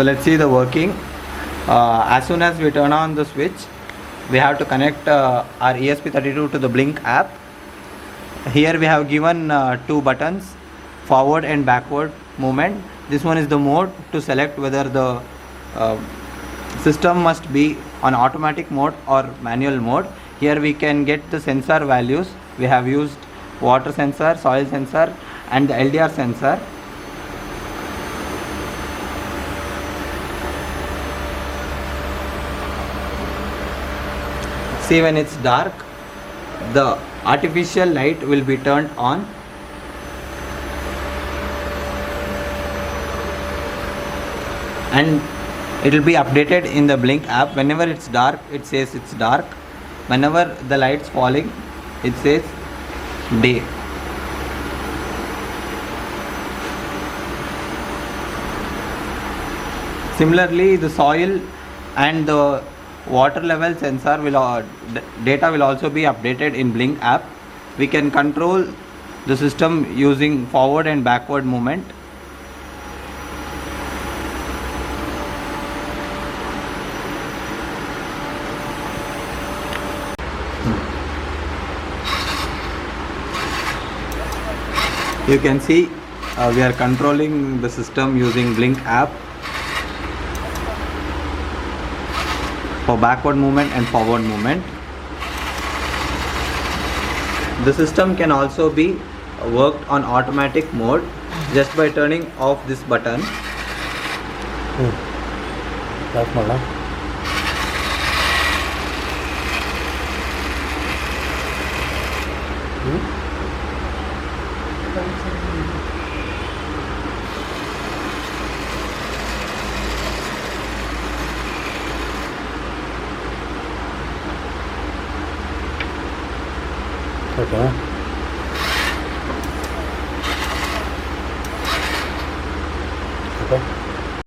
So let's see the working. As soon as we turn on the switch, we have to connect our ESP32 to the Blink app. Here we have given two buttons, forward and backward movement. This one is the mode to select whether the system must be on automatic mode or manual mode. Here we can get the sensor values. We have used water sensor, soil sensor and the LDR sensor. See, when it's dark, the artificial light will be turned on. And it will be updated in the Blink app. Whenever it's dark, it says it's dark. Whenever the light's falling, it says day. Similarly, the soil and the water level sensor data will also be updated in Blink app. We can control the system using forward and backward movement. You can see we are controlling the system using Blink app for backward movement and forward movement. The system can also be worked on automatic mode just by turning off this button. Okay. Okay.